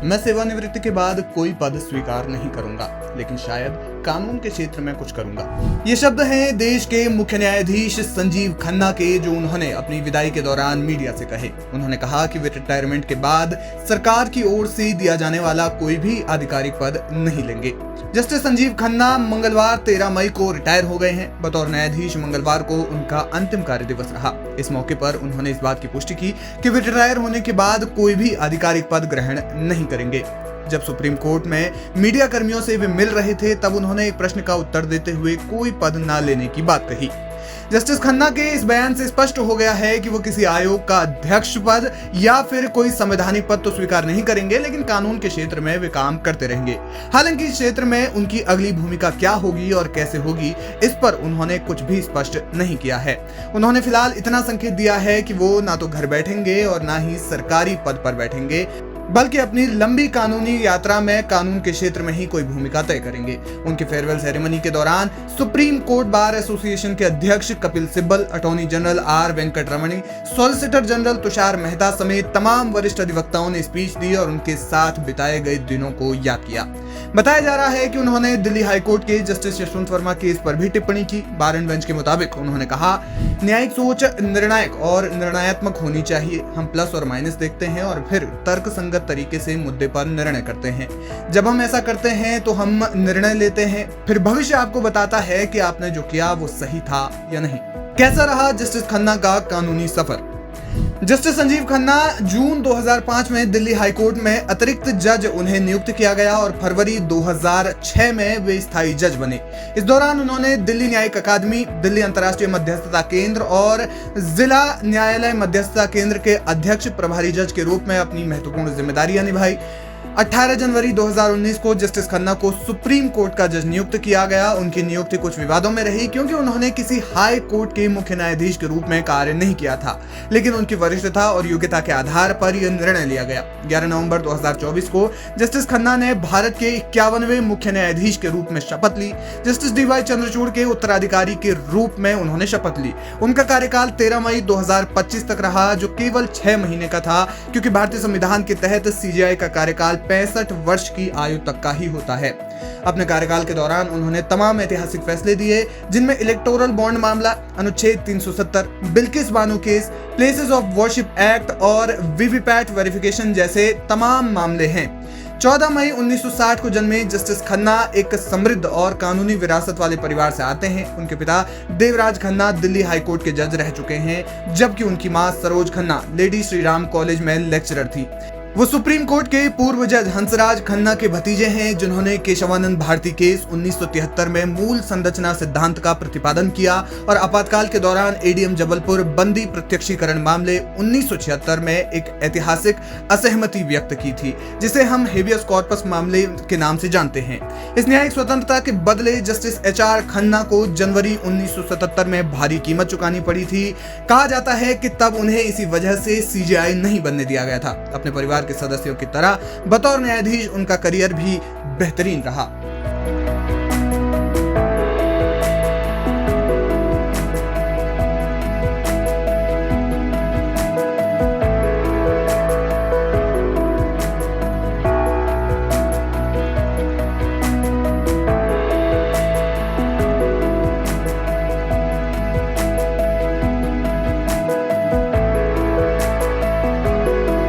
मैं सेवानिवृत्ति के बाद कोई पद स्वीकार नहीं करूंगा, लेकिन शायद कानून के क्षेत्र में कुछ करूंगा। ये शब्द हैं देश के मुख्य न्यायाधीश संजीव खन्ना के, जो उन्होंने अपनी विदाई के दौरान मीडिया से कहे। उन्होंने कहा कि वे रिटायरमेंट के बाद सरकार की ओर से दिया जाने वाला कोई भी आधिकारिक पद नहीं लेंगे। जस्टिस संजीव खन्ना मंगलवार 13 मई को रिटायर हो गए हैं। बतौर न्यायाधीश मंगलवार को उनका अंतिम कार्य दिवस रहा। इस मौके पर उन्होंने इस बात की पुष्टि की कि वे रिटायर होने के बाद कोई भी आधिकारिक पद ग्रहण नहीं करेंगे। जब सुप्रीम कोर्ट में मीडिया कर्मियों से वे मिल रहे थे, तब उन्होंने एक प्रश्न का उत्तर देते हुए कोई पद न लेने की बात कही। जस्टिस खन्ना के इस बयान से स्पष्ट हो गया है कि वो किसी आयोग का अध्यक्ष पद या फिर कोई संवैधानिक पद तो स्वीकार नहीं करेंगे, लेकिन कानून के क्षेत्र में वे काम करते रहेंगे। हालांकि इस क्षेत्र में उनकी अगली भूमिका क्या होगी और कैसे होगी, इस पर उन्होंने कुछ भी स्पष्ट नहीं किया है। उन्होंने फिलहाल इतना संकेत दिया है कि वो ना तो घर बैठेंगे और ना ही सरकारी पद पर बैठेंगे, बल्कि अपनी लंबी कानूनी यात्रा में कानून के क्षेत्र में ही कोई भूमिका तय करेंगे। उनके फेयरवेल सेरेमनी के दौरान सुप्रीम कोर्ट बार एसोसिएशन के अध्यक्ष Kapil Sibal, attorney general R Venkataramani, solicitor general Tushar Mehta समेत तमाम वरिष्ठ अधिवक्ताओं ने स्पीच दी और उनके साथ बिताए गए दिनों को याद किया। बताया जा रहा है कि उन्होंने दिल्ली हाईकोर्ट के जस्टिस यशवंत वर्मा केस पर भी टिप्पणी की। बार एंड बेंच के मुताबिक उन्होंने कहा, न्यायिक सोच निर्णायक और निर्णयात्मक होनी चाहिए। हम प्लस और माइनस देखते हैं और फिर तर्क संगत तरीके से मुद्दे पर निर्णय करते हैं। जब हम ऐसा करते हैं तो हम निर्णय लेते हैं, फिर भविष्य आपको बताता है कि आपने जो किया वो सही था या नहीं। कैसा रहा जस्टिस खन्ना का कानूनी सफर? जस्टिस संजीव खन्ना जून 2005 में दिल्ली हाईकोर्ट में अतिरिक्त जज उन्हें नियुक्त किया गया और फरवरी 2006 में वे स्थायी जज बने। इस दौरान उन्होंने दिल्ली न्यायिक अकादमी, दिल्ली अंतर्राष्ट्रीय मध्यस्थता केंद्र और जिला न्यायालय मध्यस्थता केंद्र के अध्यक्ष प्रभारी जज के रूप में अपनी महत्वपूर्ण जिम्मेदारियां निभाई। 18 जनवरी 2019 को जस्टिस खन्ना को सुप्रीम कोर्ट का जज नियुक्त किया गया। उनकी नियुक्ति कुछ विवादों में रही, क्योंकि उन्होंने किसी हाई कोर्ट के मुख्य न्यायाधीश के रूप में कार्य नहीं किया था, लेकिन उनकी वरिष्ठता और योग्यता के आधार पर यह निर्णय लिया गया। 11 नवंबर 2024 को जस्टिस खन्ना ने भारत के 51वें मुख्य न्यायाधीश के रूप में शपथ ली। जस्टिस डीवाई चंद्रचूड़ के उत्तराधिकारी के रूप में उन्होंने शपथ ली। उनका कार्यकाल 13 मई 2025 तक रहा, जो केवल 6 महीने का था, क्योंकि भारतीय संविधान के तहत सीजेआई का कार्यकाल 65 वर्ष की आयु तक का ही होता है। अपने कार्यकाल के दौरान उन्होंने तमाम ऐतिहासिक फैसले दिए, जिनमें इलेक्टोरल बॉन्ड मामला, अनुच्छेद 370, Bilkis Bano case, places of worship act और वीवीपैट वेरिफिकेशन जैसे तमाम मामले हैं। 14 मई 1960 को जन्मे जस्टिस खन्ना एक समृद्ध और कानूनी विरासत वाले परिवार से आते हैं। उनके पिता देवराज खन्ना दिल्ली हाईकोर्ट के जज रह चुके हैं, जबकि उनकी मां सरोज खन्ना लेडी श्री राम कॉलेज में लेक्चरर थी। वो सुप्रीम कोर्ट के पूर्व जज हंसराज खन्ना के भतीजे हैं, जिन्होंने केशवानंद भारती केस 1973 में मूल संरचना सिद्धांत का प्रतिपादन किया और आपातकाल के दौरान एडीएम जबलपुर बंदी प्रत्यक्षीकरण मामले 1976 में एक ऐतिहासिक असहमति व्यक्त की थी, जिसे हम हेबियस कॉर्पस मामले के नाम से जानते हैं। इस न्यायिक स्वतंत्रता के बदले जस्टिस एचआर खन्ना को जनवरी 1977 में भारी कीमत चुकानी पड़ी थी। कहा जाता है कि तब उन्हें इसी वजह से सीजेआई नहीं बनने दिया गया था। अपने परिवार के सदस्यों की तरह बतौर न्यायाधीश उनका करियर भी बेहतरीन रहा।